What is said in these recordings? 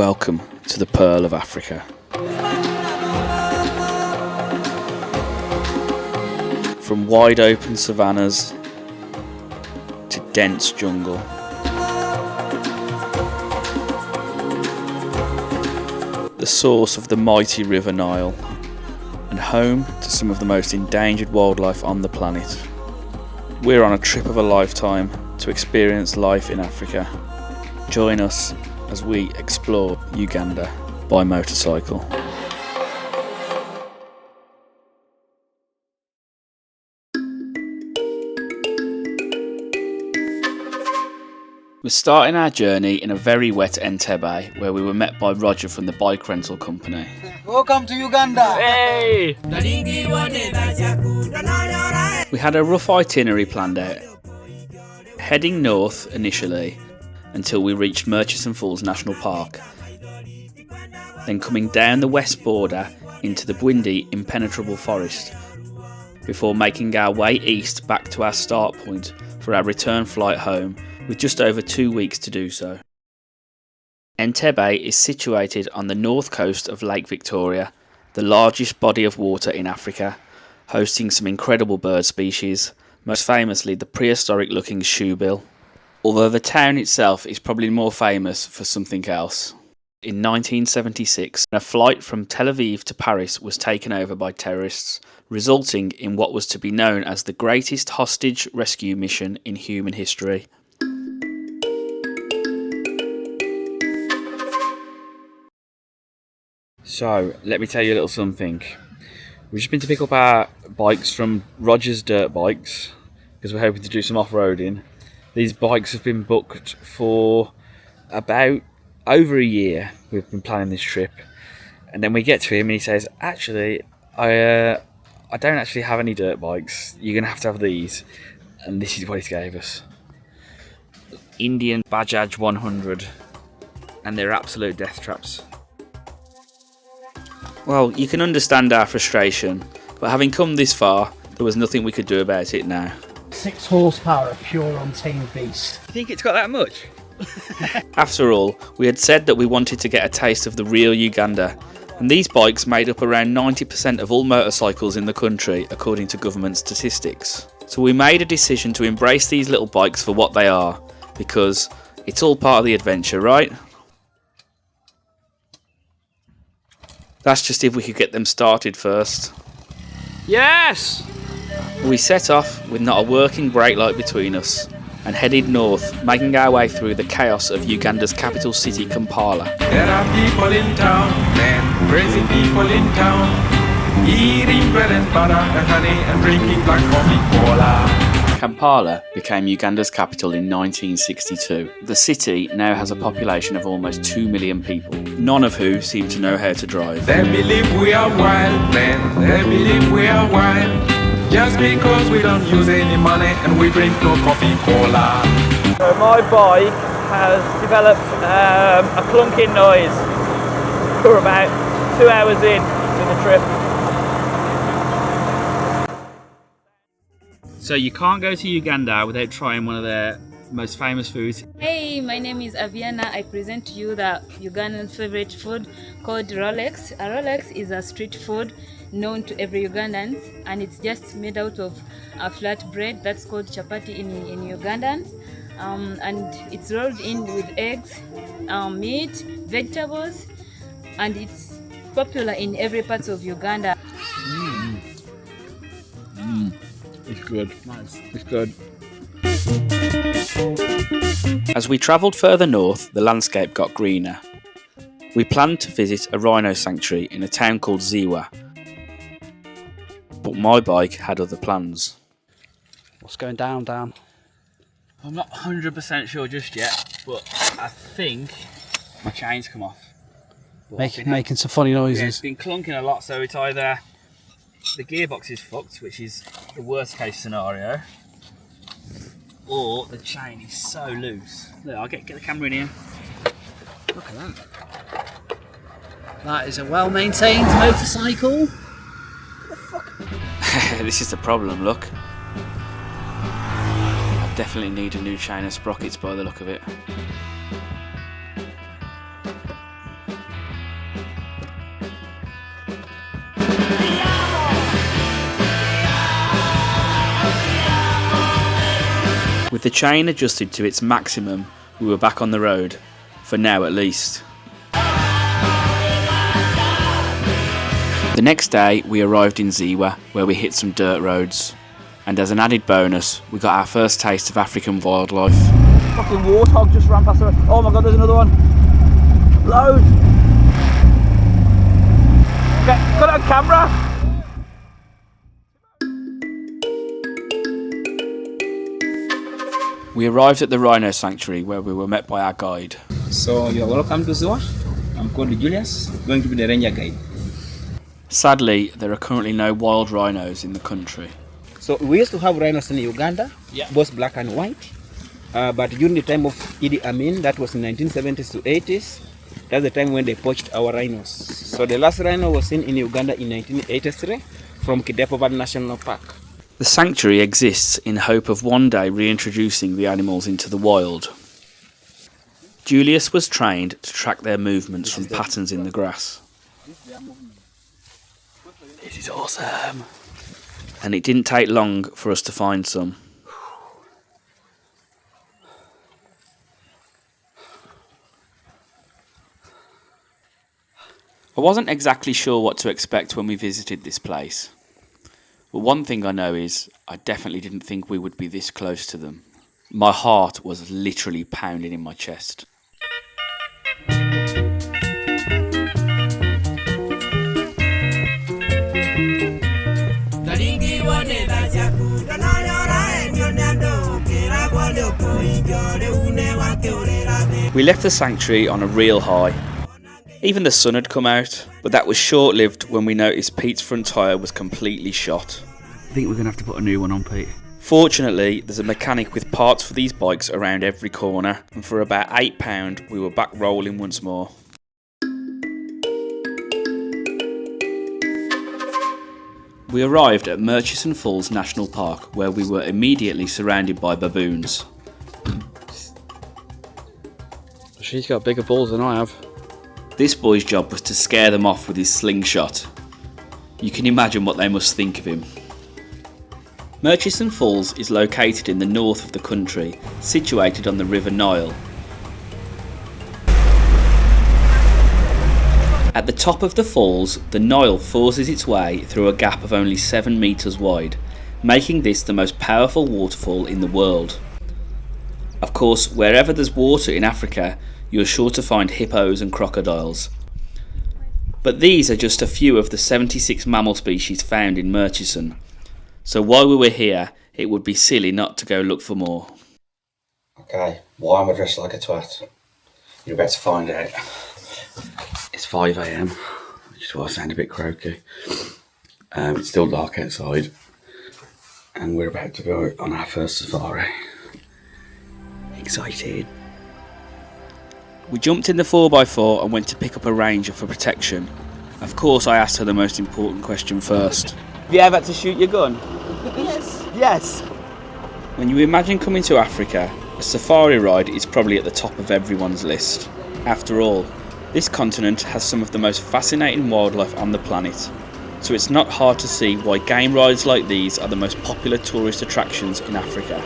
Welcome to the Pearl of Africa. From wide open savannas to dense jungle, the source of the mighty River Nile, and home to some of the most endangered wildlife on the planet. We're on a trip of a lifetime to experience life in Africa. Join us as we explore Uganda by motorcycle. We're starting our journey in a very wet Entebbe, where we were met by Roger from the bike rental company. Welcome to Uganda! Hey! We had a rough itinerary planned out, heading north initially until we reached Murchison Falls National Park, then coming down the west border into the Bindi Impenetrable Forest, before making our way east back to our start point for our return flight home, with just over 2 weeks to do so. Entebbe is situated on the north coast of Lake Victoria, the largest body of water in Africa, hosting some incredible bird species, most famously the prehistoric looking shoebill. Although the town itself is probably more famous for something else. In 1976, a flight from Tel Aviv to Paris was taken over by terrorists, resulting in what was to be known as the greatest hostage rescue mission in human history. So, let me tell you a little something. We've just been to pick up our bikes from Roger's Dirt Bikes, because we're hoping to do some off-roading. These bikes have been booked for about over a year. We've been planning this trip, and then we get to him and he says, actually, I don't actually have any dirt bikes. You're going to have these. And this is what he gave us. Indian Bajaj 100, and they're absolute death traps. Well, you can understand our frustration, but having come this far, there was nothing we could do about it now. 6 horsepower of pure untamed beast. You think it's got that much? After all, we had said that we wanted to get a taste of the real Uganda, and these bikes made up around 90% of all motorcycles in the country, according to government statistics. So we made a decision to embrace these little bikes for what they are, because it's all part of the adventure, right? That's just if we could get them started first. Yes! We set off with not a working brake light between us and headed north, making our way through the chaos of Uganda's capital city, Kampala. There are people in town, men, crazy people in town, eating bread and butter and honey and drinking black coffee cola. Kampala became Uganda's capital in 1962. The city now has a population of almost 2 million people, none of who seem to know how to drive. They believe we are wild men, they believe we are wild, just because we don't use any money and we drink no coffee cola. So my bike has developed a clunking noise. We're about 2 hours in to the trip. So you can't go to Uganda without trying one of their most famous foods. Hey, my name is Aviana. I present to you the Ugandan favorite food called Rolex. A Rolex is a street food known to every Ugandan, and it's just made out of a flat bread that's called chapati in Ugandan, and it's rolled in with eggs, meat, vegetables, and it's popular in every part of Uganda. It's good. Nice. It's good. As we travelled further north, the landscape got greener. We planned to visit a Rhino Sanctuary in a town called Ziwa, but my bike had other plans. What's going down, Dan? I'm not 100% sure just yet, but I think my chain's come off. Making some funny noises. Yeah, it's been clunking a lot, so it's either the gearbox is fucked, which is the worst case scenario, or the chain is so loose. Look, I'll get the camera in here. Look at that. That is a well-maintained motorcycle. What the fuck? This is the problem, look. I definitely need a new chain of sprockets by the look of it. With the chain adjusted to its maximum, we were back on the road, for now at least. The next day we arrived in Ziwa, where we hit some dirt roads, and as an added bonus we got our first taste of African wildlife. Fucking warthog just ran past the road. Oh my god, there's another one. Loads. Got it on camera. We arrived at the Rhino Sanctuary, where we were met by our guide. So you're welcome to Ziwa. I'm called Julius, going to be the ranger guide. Sadly, there are currently no wild rhinos in the country. So we used to have rhinos in Uganda, both black and white. But during the time of Idi Amin, that was in 1970s to 80s, that's the time when they poached our rhinos. So the last rhino was seen in Uganda in 1983 from Kidepova National Park. The sanctuary exists in hope of one day reintroducing the animals into the wild. Julius was trained to track their movements from patterns in the grass. This is awesome! And it didn't take long for us to find some. I wasn't exactly sure what to expect when we visited this place. But one thing I know is, I definitely didn't think we would be this close to them. My heart was literally pounding in my chest. We left the sanctuary on a real high. Even the sun had come out, but that was short-lived when we noticed Pete's front tyre was completely shot. I think we're going to have to put a new one on, Pete. Fortunately, there's a mechanic with parts for these bikes around every corner, and for about £8 we were back rolling once more. We arrived at Murchison Falls National Park, where we were immediately surrounded by baboons. She's got bigger balls than I have. This boy's job was to scare them off with his slingshot. You can imagine what they must think of him. Murchison Falls is located in the north of the country, situated on the River Nile. At the top of the falls, the Nile forces its way through a gap of only 7 metres wide, making this the most powerful waterfall in the world. Of course, wherever there's water in Africa, you're sure to find hippos and crocodiles. But these are just a few of the 76 mammal species found in Murchison. So while we were here, it would be silly not to go look for more. Okay, why am I dressed like a twat? You're about to find out. It's 5 AM, which is why I sound a bit croaky. It's still dark outside, and we're about to go on our first safari. Excited. We jumped in the 4x4 and went to pick up a ranger for protection. Of course, I asked her the most important question first. Have you ever had to shoot your gun? Yes. Yes. When you imagine coming to Africa, a safari ride is probably at the top of everyone's list. After all, this continent has some of the most fascinating wildlife on the planet. So it's not hard to see why game rides like these are the most popular tourist attractions in Africa.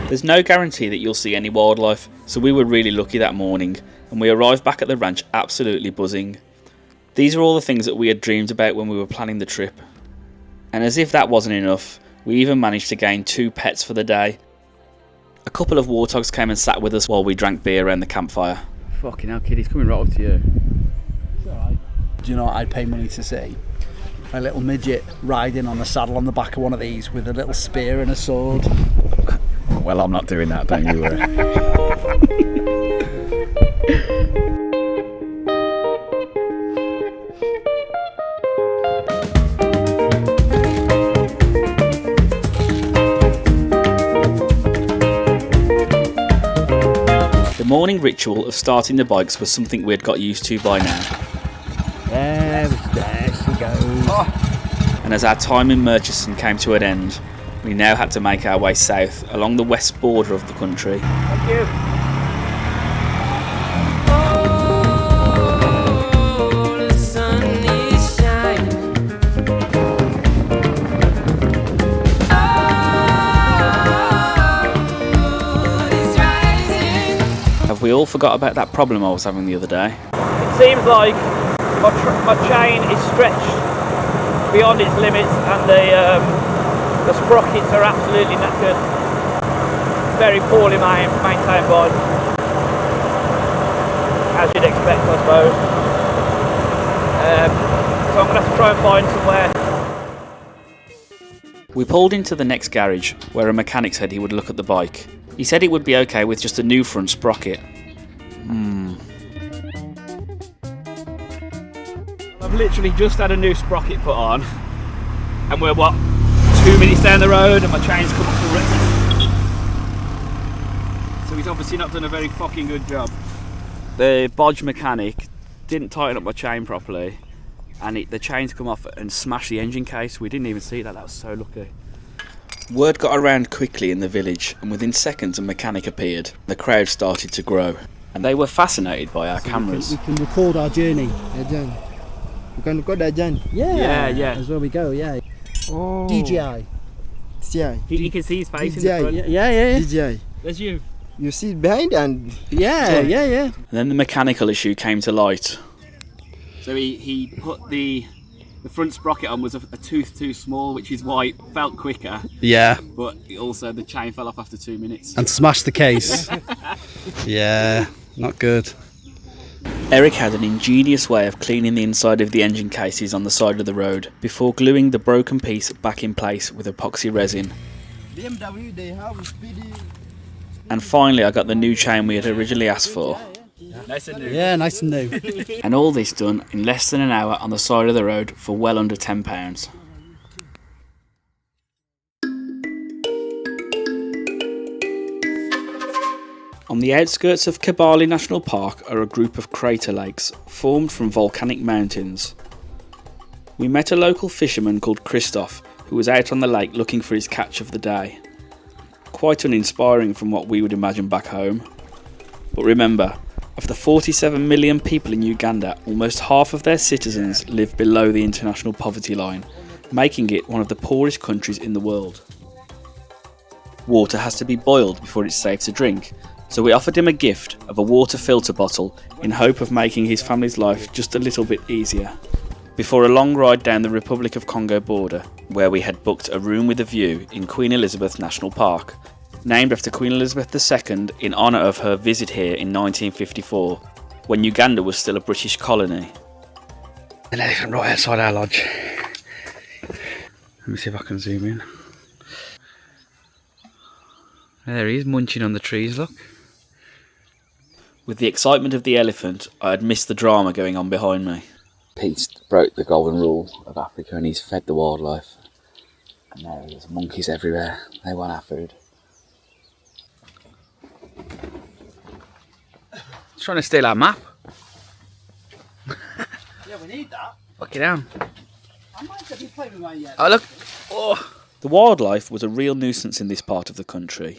There's no guarantee that you'll see any wildlife, so we were really lucky that morning, and we arrived back at the ranch absolutely buzzing. These are all the things that we had dreamed about when we were planning the trip. And as if that wasn't enough, we even managed to gain 2 pets for the day. A couple of warthogs came and sat with us while we drank beer around the campfire. Fucking hell, kid, he's coming right up to you. It's alright. Do you know what I'd pay money to see? A little midget riding on the saddle on the back of one of these with a little spear and a sword. Well, I'm not doing that, don't you worry. The morning ritual of starting the bikes was something we had got used to by now. There she goes. And as our time in Murchison came to an end, we now had to make our way south along the west border of the country. Thank you. Have we all forgot about that problem I was having the other day? It seems like my chain is stretched beyond its limits, and the sprockets are absolutely knackered. Very poorly maintained bike, as you'd expect, I suppose. So I'm going to have to try and find somewhere. We pulled into the next garage, where a mechanic said he would look at the bike. He said it would be okay with just a new front sprocket. I've literally just had a new sprocket put on, and we're 2 minutes down the road, and my chain's come off the rip. So he's obviously not done a very fucking good job. The bodge mechanic didn't tighten up my chain properly, and the chain's come off and smashed the engine case. We didn't even see that. That was so lucky. Word got around quickly in the village, and within seconds a mechanic appeared. The crowd started to grow, and they were fascinated by our cameras. We can record our journey. You can record that, Jan. Yeah. That's where we go, yeah. Oh. DJI. DJI. You can see his face in DJI. the front. Yeah. DJI. There's you. You see it behind and Yeah. And then the mechanical issue came to light. So he put the front sprocket on was a tooth too small, which is why it felt quicker. Yeah. But also the chain fell off after 2 minutes. And smash the case. Yeah, not good. Eric had an ingenious way of cleaning the inside of the engine cases on the side of the road before gluing the broken piece back in place with epoxy resin. BMW, they have speedy. And finally I got the new chain we had originally asked for. Nice and new. Yeah, nice and new. And all this done in less than an hour on the side of the road for well under £10. On the outskirts of Kibale National Park are a group of crater lakes formed from volcanic mountains. We met a local fisherman called Christoph who was out on the lake looking for his catch of the day. Quite uninspiring from what we would imagine back home. But remember, of the 47 million people in Uganda, almost half of their citizens live below the international poverty line, making it one of the poorest countries in the world. Water has to be boiled before it's safe to drink, so we offered him a gift of a water filter bottle in hope of making his family's life just a little bit easier. Before a long ride down the Republic of Congo border, where we had booked a room with a view in Queen Elizabeth National Park, named after Queen Elizabeth II in honour of her visit here in 1954, when Uganda was still a British colony. An elephant right outside our lodge. Let me see if I can zoom in. There he is, munching on the trees, look. With the excitement of the elephant, I had missed the drama going on behind me. Pete's broke the golden rule of Africa and he's fed the wildlife. And now there's monkeys everywhere. They want our food. He's trying to steal our map. Yeah, we need that. Fuck it down. I might have you played with mine yet. Oh, look. Oh. The wildlife was a real nuisance in this part of the country,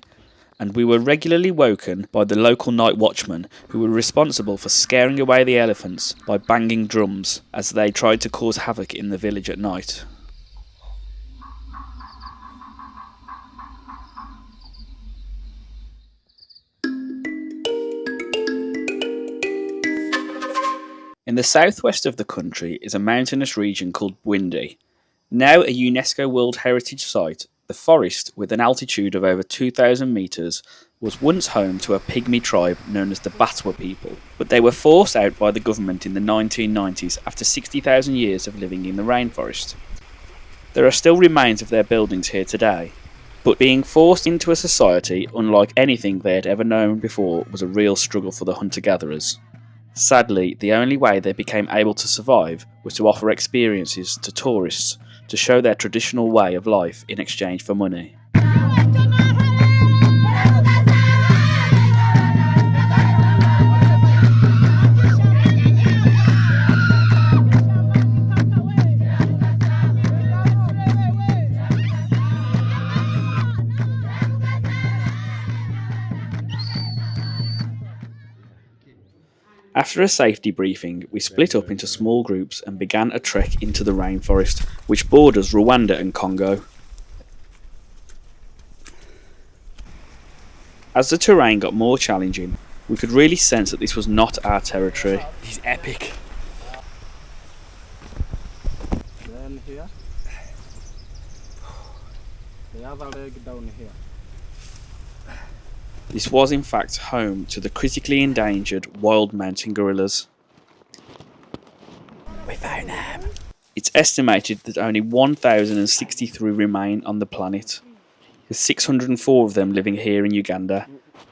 and we were regularly woken by the local night watchmen who were responsible for scaring away the elephants by banging drums as they tried to cause havoc in the village at night. In the southwest of the country is a mountainous region called Bindi, now a UNESCO World Heritage Site, The forest, with an altitude of over 2,000 metres, was once home to a pygmy tribe known as the Batwa people, but they were forced out by the government in the 1990s after 60,000 years of living in the rainforest. There are still remains of their buildings here today, but being forced into a society unlike anything they had ever known before was a real struggle for the hunter-gatherers. Sadly, the only way they became able to survive was to offer experiences to tourists to show their traditional way of life in exchange for money. After a safety briefing, we split up into small groups and began a trek into the rainforest, which borders Rwanda and Congo. As the terrain got more challenging, we could really sense that this was not our territory. He's epic. Then here. The other leg down here. This was in fact home to the critically endangered wild mountain gorillas. We found them. It's estimated that only 1,063 remain on the planet, with 604 of them living here in Uganda,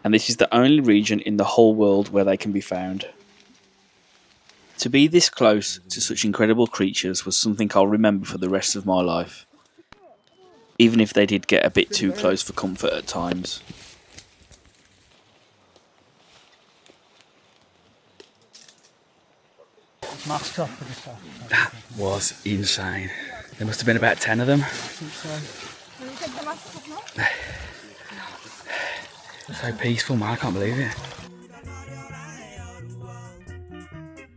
and this is the only region in the whole world where they can be found. To be this close to such incredible creatures was something I'll remember for the rest of my life, even if they did get a bit too close for comfort at times. Masked up for the stuff. That was insane. There must have been about 10 of them. So peaceful, man, I can't believe it.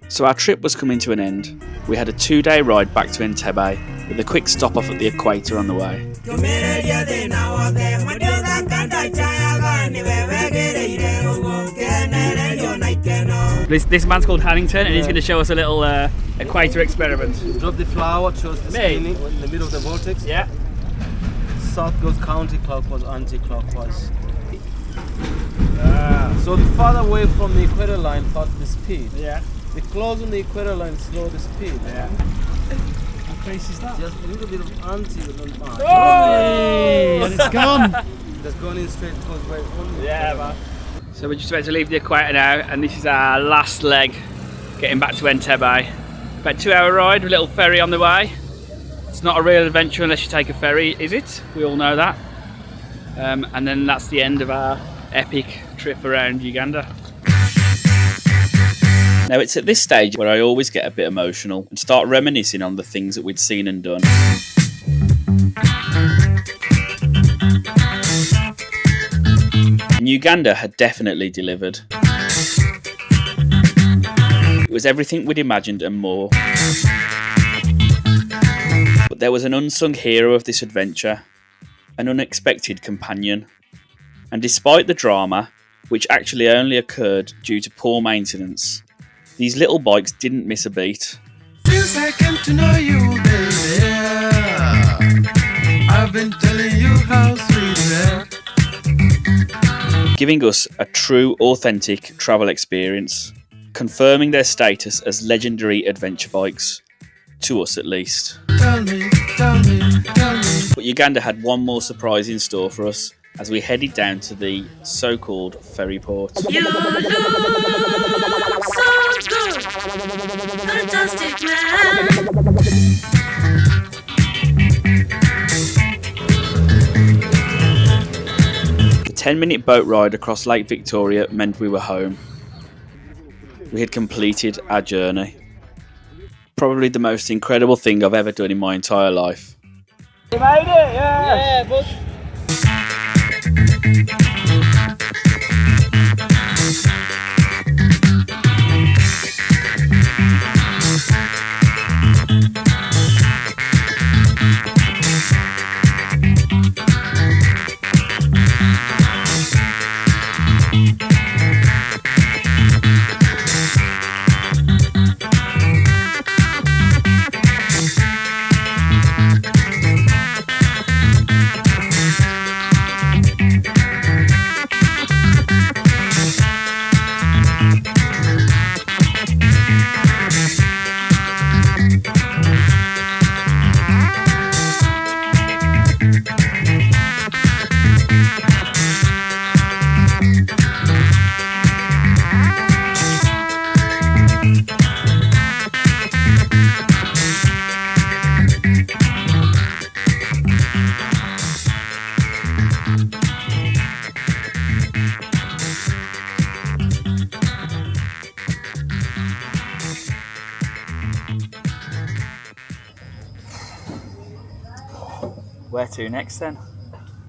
So our trip was coming to an end. We had a 2-day ride back to Entebbe, with a quick stop off at the equator on the way. This man's called Hannington, and he's going to show us a little equator experiment. Drop the flower, shows the spinning in the middle of the vortex. Yeah. South goes counterclockwise, anti-clockwise. So the farther away from the equator line, faster the speed. Yeah. The closer on the equator line, slow the speed. Yeah. What face is that? Just a little bit of anti, but not much. Oh! And it's gone. Just going in straight towards where only. Yeah, man. So we're just about to leave the equator now, and this is our last leg, getting back to Entebbe. About 2-hour ride, with a little ferry on the way. It's not a real adventure unless you take a ferry, is it? We all know that. And then that's the end of our epic trip around Uganda. Now it's at this stage where I always get a bit emotional and start reminiscing on the things that we'd seen and done. And Uganda had definitely delivered. It was everything we'd imagined and more. But there was an unsung hero of this adventure, an unexpected companion. And despite the drama, which actually only occurred due to poor maintenance, these little bikes didn't miss a beat. Since I came to know you, baby, I've been telling you how sweet you are. Giving us a true, authentic travel experience, confirming their status as legendary adventure bikes, to us at least. Tell me, tell me, tell me. But Uganda had one more surprise in store for us as we headed down to the so-called ferry port. You look so good, fantastic man. The 10-minute boat ride across Lake Victoria meant we were home. We had completed our journey. Probably the most incredible thing I've ever done in my entire life. You made it, yeah! Yeah, but... Where to next then?